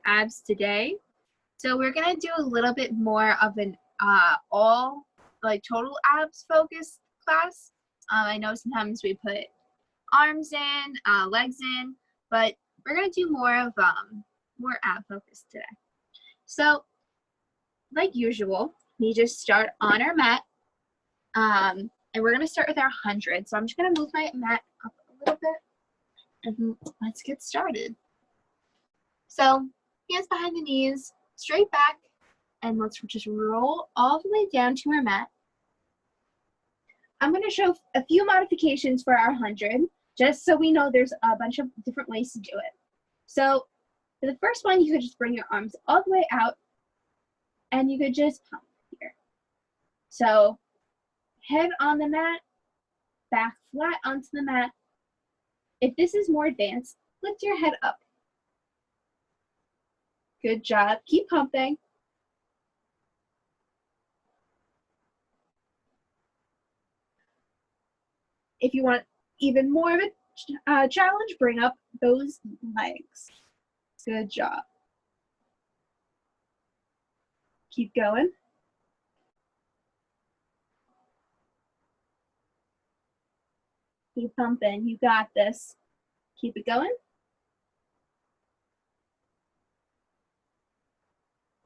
abs today. So we're gonna do a little bit more of an all like total abs focused class. I know sometimes we put arms in, legs in, but we're gonna do more of more ab focused today. So like usual, we just start on our mat, and we're gonna start with our 100. So I'm just gonna move my mat up a little bit, and let's get started. So hands behind the knees, straight back, and let's just roll all the way down to our mat. I'm going to show a few modifications for our 100, just so we know there's a bunch of different ways to do it. So for the first one, you could just bring your arms all the way out, and you could just pump here. So head on the mat, back flat onto the mat. If this is more advanced, lift your head up. Good job. Keep pumping. If you want even more of a challenge, bring up those legs. Good job. Keep going. Keep pumping. You got this. Keep it going.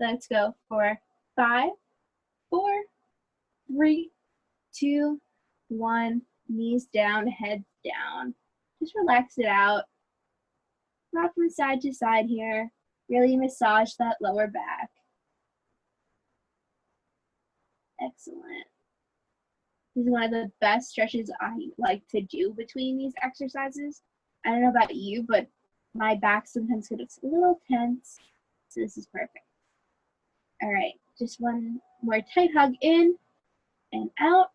Let's go for 5, 4, 3, 2, 1. Knees down, head down. Just relax it out. Rock from side to side here. Really massage that lower back. Excellent. This is one of the best stretches I like to do between these exercises. I don't know about you, but my back sometimes gets a little tense, so this is perfect. All right, just one more tight hug in and out.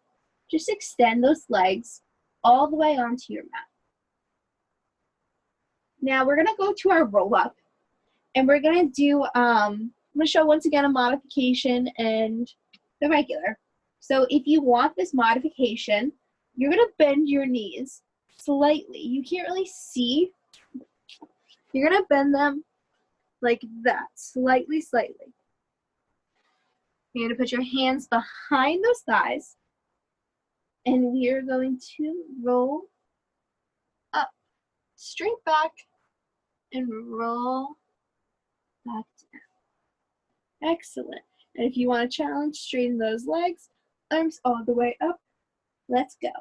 Just extend those legs all the way onto your mat. Now we're gonna go to our roll up, and we're gonna do, I'm gonna show once again a modification and the regular. So if you want this modification, you're gonna bend your knees slightly. You can't really see. You're gonna bend them like that, slightly, slightly. You're gonna put your hands behind those thighs, and we are going to roll up, straight back, and roll back down. Excellent. And if you want to challenge, straighten those legs, arms all the way up. Let's go.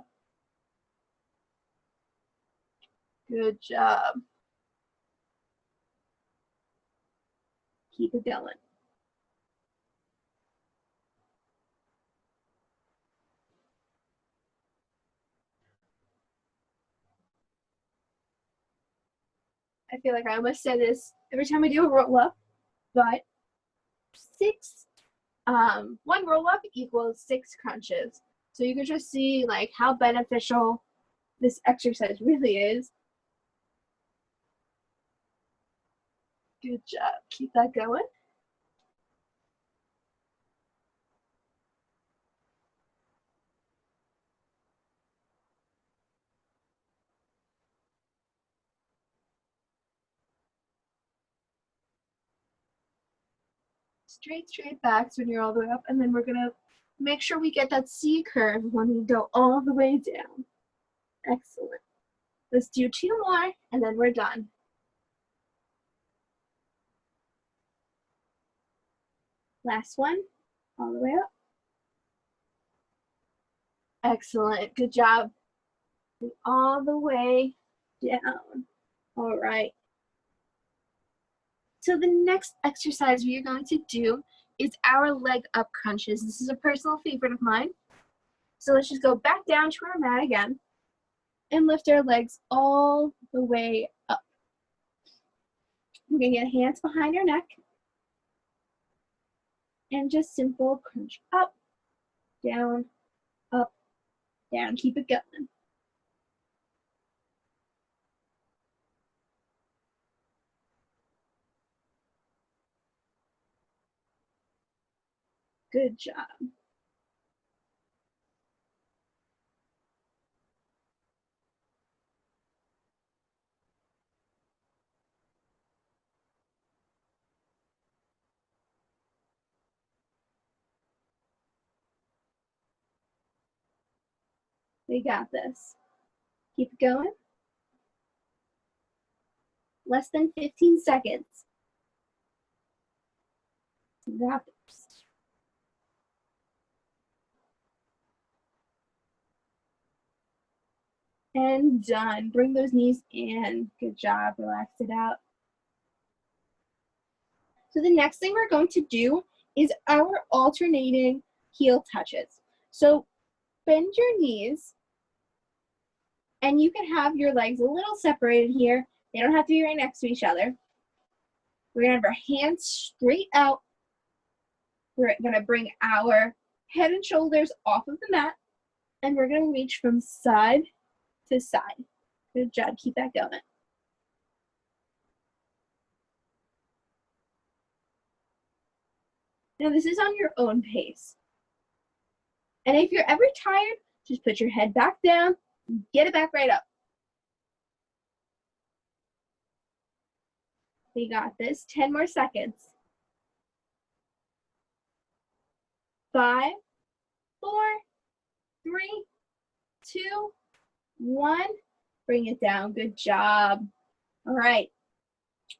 Good job. Keep it going. I feel like I almost say this every time I do a roll up, but one roll up equals 6 crunches. So you can just see like how beneficial this exercise really is. Good job. Keep that going. Straight backs when you're all the way up, and then we're gonna make sure we get that C curve when we go all the way down. Excellent. Let's do 2 more, and then we're done. Last one, all the way up. Excellent, good job. All the way down. All right. So the next exercise we are going to do is our leg up crunches. This is a personal favorite of mine. So let's just go back down to our mat again and lift our legs all the way up. We're gonna get hands behind our neck and just simple crunch up, down, up, down. Keep it going. Good job. We got this. Keep it going. Less than 15 seconds. We got this. And done. Bring those knees in. Good job. Relax it out. So the next thing we're going to do is our alternating heel touches. So bend your knees, and you can have your legs a little separated here. They don't have to be right next to each other. We're gonna have our hands straight out. We're gonna bring our head and shoulders off of the mat, and we're gonna reach from side to side. Good job, keep that going. Now this is on your own pace. And if you're ever tired, just put your head back down and get it back right up. We got this. 10 more seconds. 5, 4, 3, 2, 1. Bring it down. Good job. All right.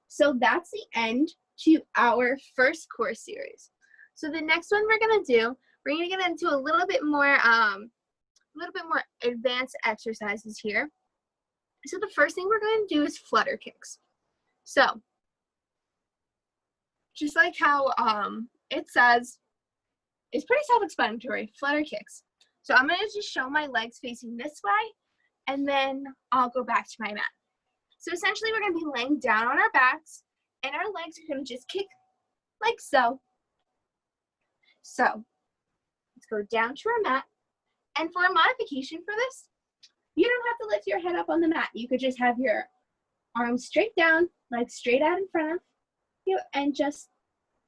So that's the end to our first core series. So the next one we're gonna do, we're gonna get into a little bit more advanced exercises here. So the first thing we're going to do is flutter kicks. So just like how it says, it's pretty self-explanatory, flutter kicks. So I'm going to just show my legs facing this way, and then I'll go back to my mat. So essentially we're going to be laying down on our backs, and our legs are going to just kick like so. So let's go down to our mat. And for a modification for this, you don't have to lift your head up on the mat. You could just have your arms straight down, legs straight out in front of you, and just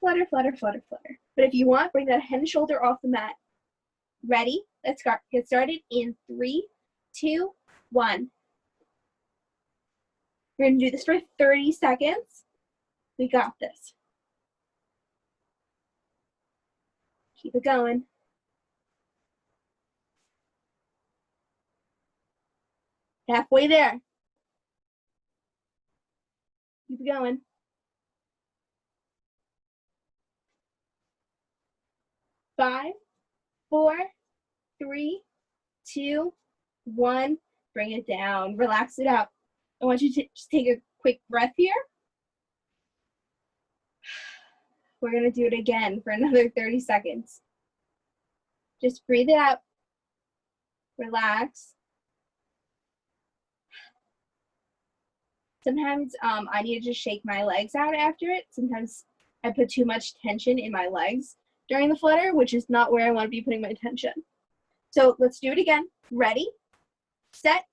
flutter, flutter, flutter, flutter. But if you want, bring that head and shoulder off the mat. Ready? Let's get started in 3, 2, 1. We're going to do this for 30 seconds. We got this. Keep it going. Halfway there. Keep it going. 5, 4, 3, 2, 1. Bring it down. Relax it out. I want you to just take a quick breath here. We're going to do it again for another 30 seconds. Just breathe it out. Relax. Sometimes I need to just shake my legs out after it. Sometimes I put too much tension in my legs during the flutter, which is not where I want to be putting my tension. So let's do it again. Ready, set,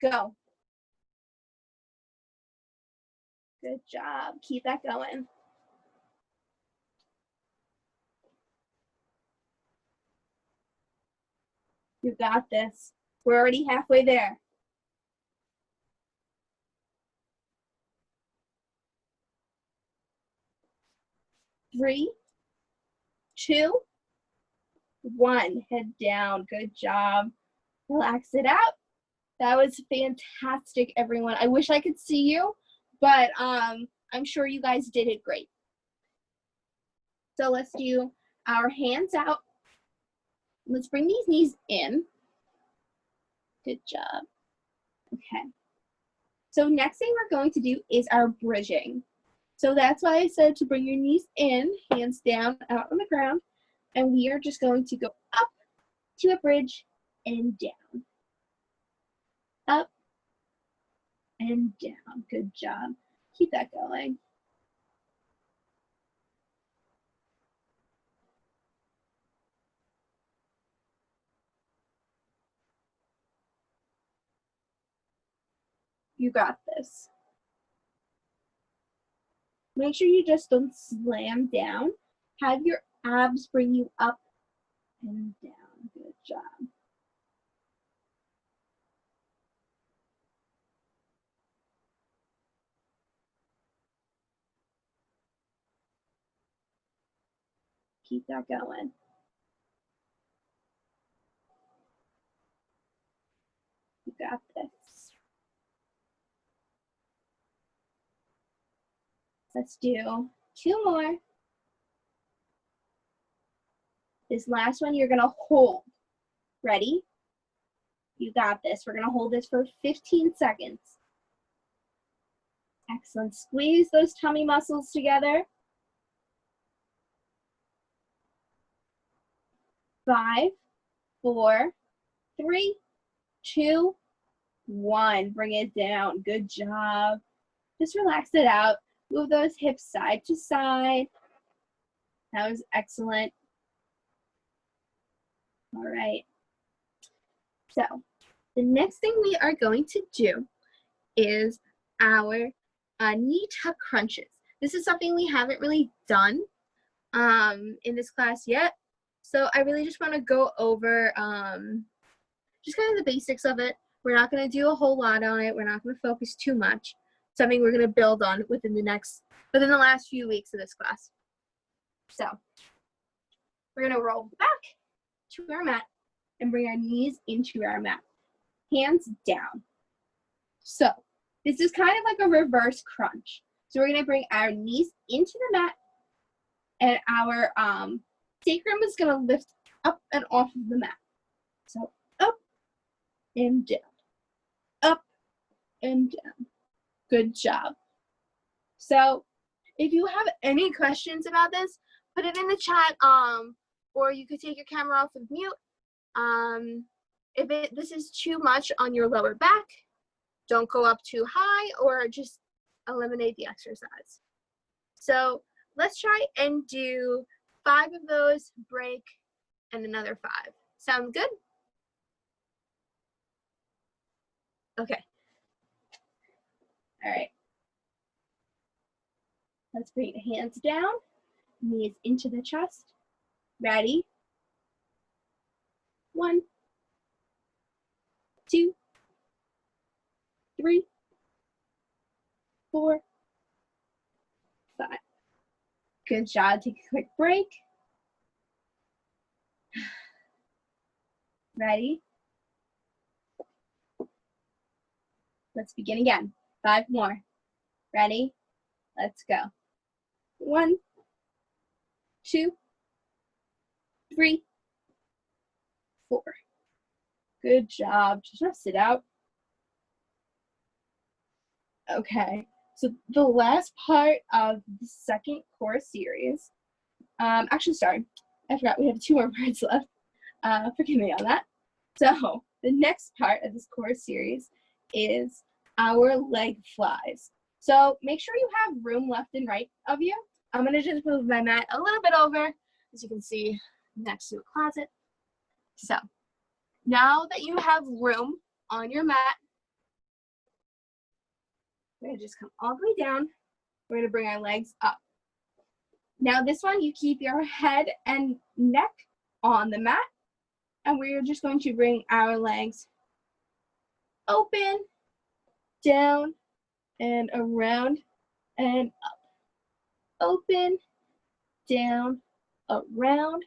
go. Good job. Keep that going. You got this. We're already halfway there. Three, 2, 1. Head down. Good job. Relax it out. That was fantastic, everyone. I wish I could see you, but I'm sure you guys did it great. So let's do our hands out. Let's bring these knees in. Good job. Okay. So next thing we're going to do is our bridging. So that's why I said to bring your knees in, hands down, out on the ground, and we are just going to go up to a bridge and down. Up and down. Good job. Keep that going. You got this. Make sure you just don't slam down. Have your abs bring you up and down. Good job. Keep that going. got this. Let's do 2 more. This last one you're gonna hold. Ready? You got this. We're gonna hold this for 15 seconds. Excellent. Squeeze those tummy muscles together. 5, 4, 3, 2, 1. Bring it down. Good job. Just relax it out. Move those hips side to side. That was excellent. All right. So the next thing we are going to do is our knee tuck crunches. This is something we haven't really done in this class yet. So I really just want to go over just kind of the basics of it. We're not going to do a whole lot on it. We're not going to focus too much. Something we're going to build on within the last few weeks of this class. So we're going to roll back to our mat and bring our knees into our mat. Hands down. So this is kind of like a reverse crunch. So we're going to bring our knees into the mat, and our sacrum is going to lift up and off of the mat. So up and down, up and down. Good job. So if you have any questions about this, put it in the chat, or you could take your camera off of mute. If this is too much on your lower back, don't go up too high, or just eliminate the exercise. So let's try and do 5 of those, break, and another 5. Sound good? Okay. All right. Let's bring the hands down, knees into the chest. Ready? 1, 2, 3, 4, 5. Good job. Take a quick break. Ready? Let's begin again. 5 more. Ready? Let's go. 1, 2, 3, 4. Good job. Just rest it out. Okay. So the last part of the second core series, actually, sorry, I forgot we have 2 more parts left. Forgive me on that. So the next part of this core series is our leg flies. So make sure you have room left and right of you. I'm gonna just move my mat a little bit over, as you can see, next to a closet. So now that you have room on your mat, we're gonna just come all the way down. We're gonna bring our legs up. Now this one, you keep your head and neck on the mat, and we're just going to bring our legs open, down, and around, and up. Open, down, around,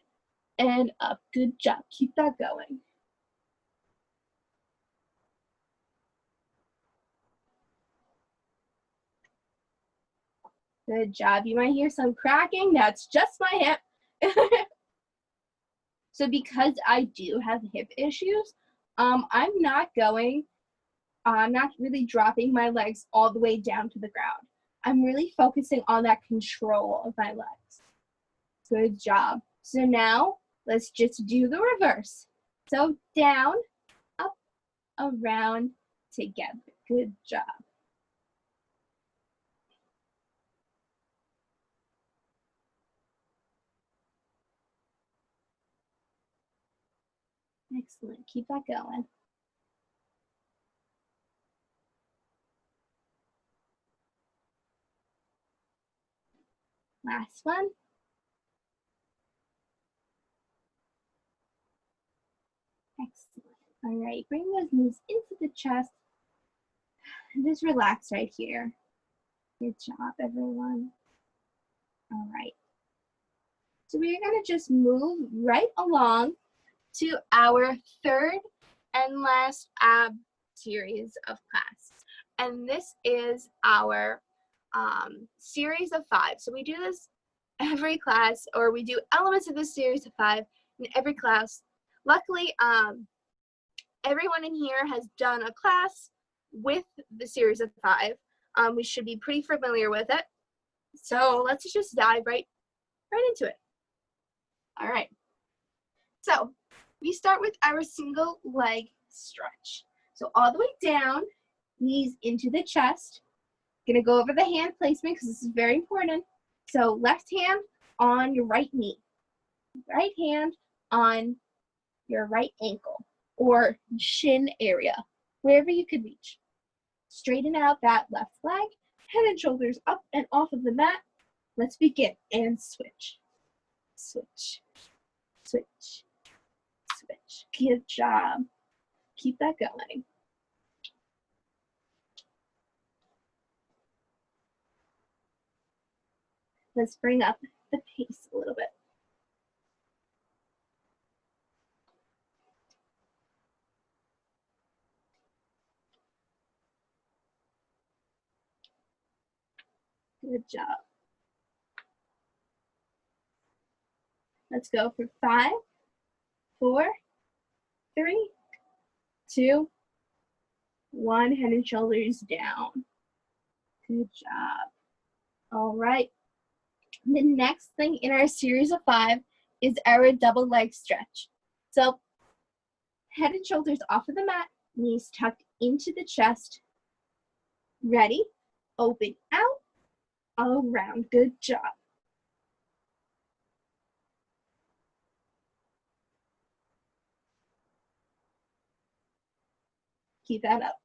and up. Good job. Keep that going. Good job. You might hear some cracking. That's just my hip. So because I do have hip issues, I'm not really dropping my legs all the way down to the ground. I'm really focusing on that control of my legs. Good job. So now let's just do the reverse. So down, up, around, together. Good job. Excellent. Keep that going. Last one. Excellent. All right, bring those knees into the chest. And just relax right here. Good job, everyone. All right. So we're gonna just move right along to our third and last ab series of class. And this is our series of 5. So we do this every class, or we do elements of this series of 5 in every class. Luckily, everyone in here has done a class with the series of 5. We should be pretty familiar with it. So let's just dive right into it. All right. So we start with our single leg stretch. So all the way down, knees into the chest. Gonna go over the hand placement because this is very important. So left hand on your right knee. Right hand on your right ankle or shin area, wherever you could reach. Straighten out that left leg, head and shoulders up and off of the mat. Let's begin and switch. Switch, switch, switch. Good job. Keep that going. Let's bring up the pace a little bit. Good job. Let's go for 5, 4, 3, 2, 1. Head and shoulders down. Good job. All right. The next thing in our series of 5 is our double leg stretch. So head and shoulders off of the mat, knees tucked into the chest. Ready? Open out, around. Good job. Keep that up.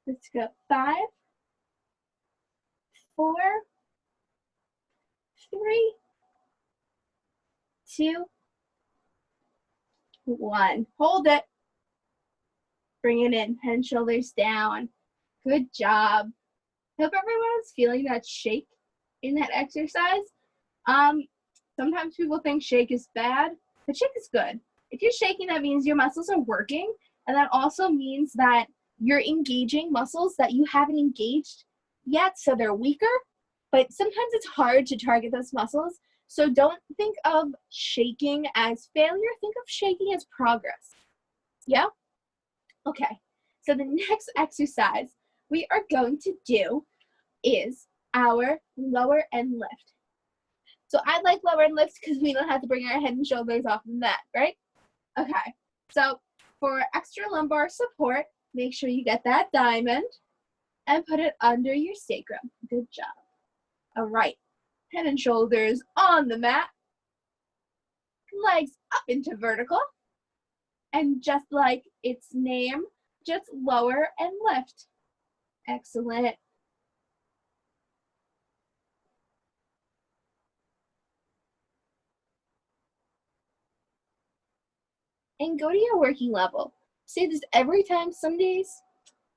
Let's go. 5, 4, 3, 2, 1. Hold it. Bring it in. Head and shoulders down. Good job. Hope everyone is feeling that shake in that exercise. Sometimes people think shake is bad, but shake is good. If you're shaking, that means your muscles are working, and that also means that you're engaging muscles that you haven't engaged yet, so they're weaker, but sometimes it's hard to target those muscles. So don't think of shaking as failure, think of shaking as progress. Yeah? Okay, so the next exercise we are going to do is our lower end lift. So I like lower end lifts because we don't have to bring our head and shoulders off the mat, right? Okay, so for extra lumbar support, make sure you get that diamond and put it under your sacrum. Good job. All right, head and shoulders on the mat, legs up into vertical, and just like its name, just lower and lift. Excellent. And go to your working level. Say this every time. Some days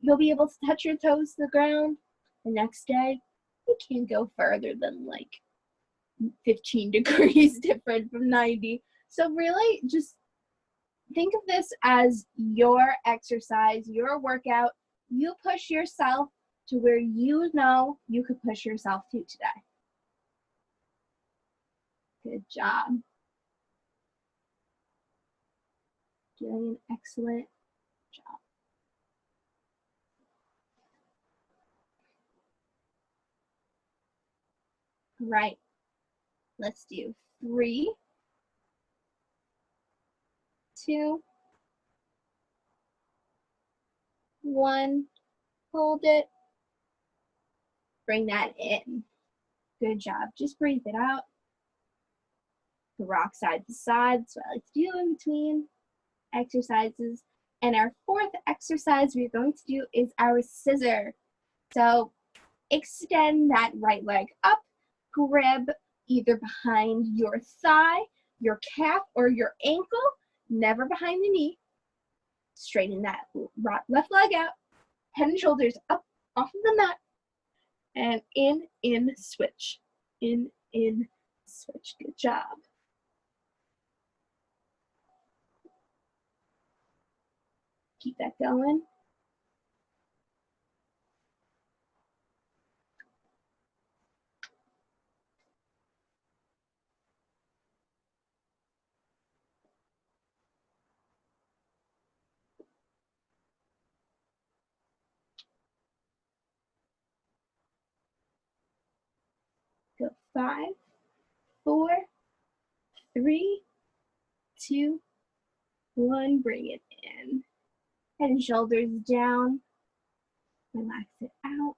you'll be able to touch your toes to the ground. The next day, you can't go further than like 15 degrees different from 90. So really just think of this as your exercise, your workout. You push yourself to where you know you could push yourself to today. Good job. Doing an excellent job. Right. Let's do 3, 2, 1. Hold it. Bring that in. Good job. Just breathe it out. Rock side to side. That's what I like to do in between exercises. And our 4th exercise we're going to do is our scissor. So extend that right leg up, grab either behind your thigh, your calf, or your ankle, never behind the knee. straighten that left leg out, head and shoulders up off of the mat, and in, switch. In, switch. Good job. Keep that going. Go 5, 4, 3, 2, 1. Bring it in. Head and shoulders down. Relax it out.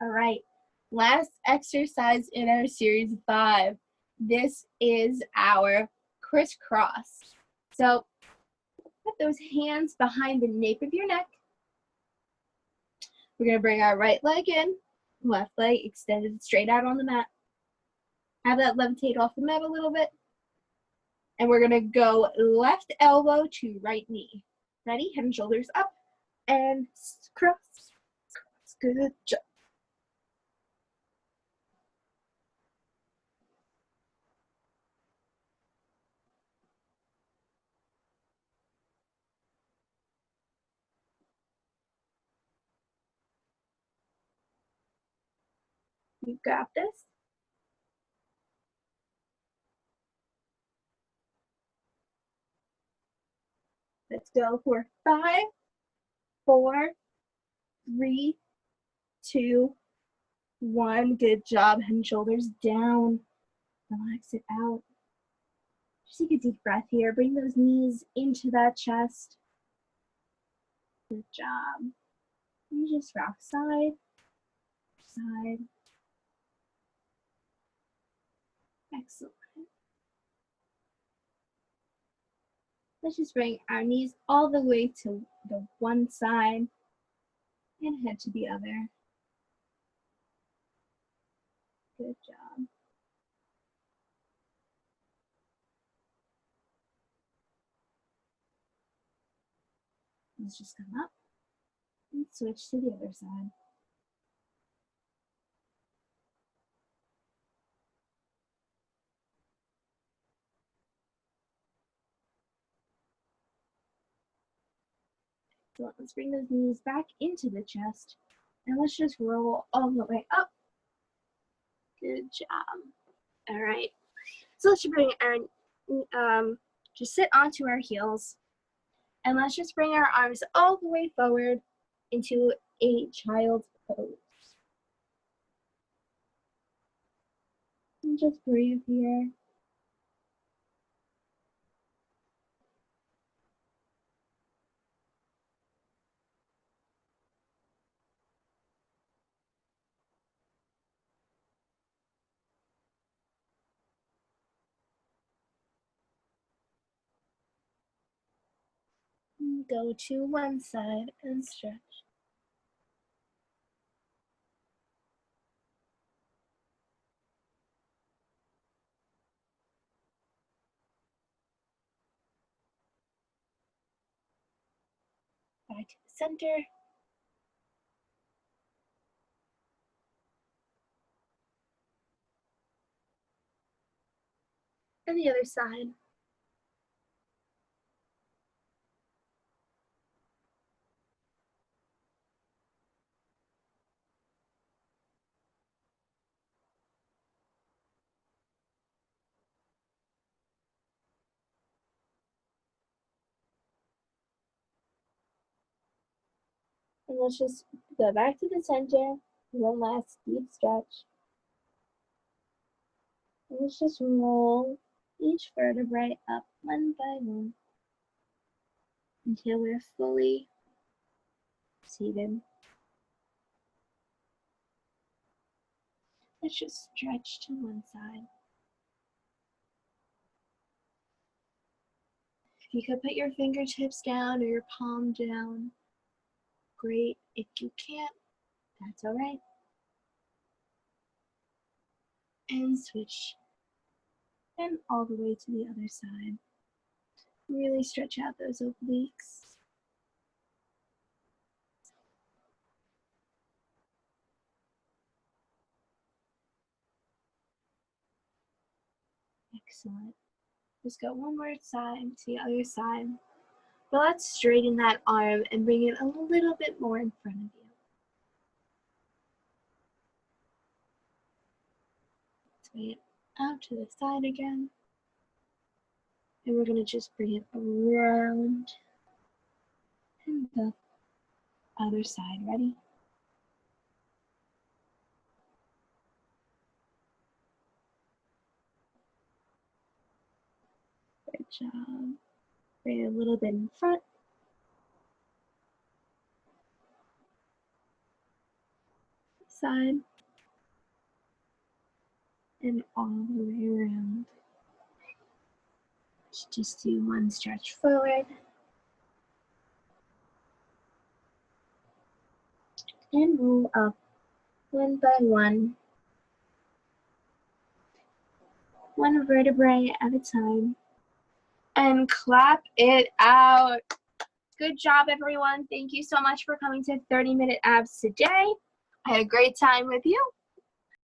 All right. Last exercise in our series 5. This is our crisscross. So put those hands behind the nape of your neck. We're going to bring our right leg in, left leg extended straight out on the mat. Have that levitate off the mat a little bit. And we're going to go left elbow to right knee. Ready? Head and shoulders up and cross. Good job. You got this. Let's go for 5, 4, 3, 2, 1. Good job. Head and shoulders down. Relax it out. Just take a deep breath here. Bring those knees into that chest. Good job. And just rock side, side. Excellent. Let's just bring our knees all the way to the one side and head to the other. Good job. Let's just come up and switch to the other side. So let's bring those knees back into the chest and let's just roll all the way up. Good job. All right. So let's just bring our, just sit onto our heels and let's just bring our arms all the way forward into a child's pose. And just breathe here. Go to one side and stretch. Back to the center. And the other side. And let's just go back to the center. One last deep stretch. And let's just roll each vertebrae up one by one until we're fully seated. Let's just stretch to one side. If you could put your fingertips down or your palm down, great. If you can't, that's all right. And switch. And all the way to the other side. Really stretch out those obliques. Excellent. Just go one more side to the other side. But let's straighten that arm and bring it a little bit more in front of you. Sway it out to the side again. And we're going to just bring it around and the other side. Ready? Good job. Bring it a little bit in front. Side. And all the way around. Let's just do one stretch forward. And roll up one by one vertebrae at a time. And clap it out. Good job, everyone. Thank you so much for coming to 30-Minute Abs today. I had a great time with you.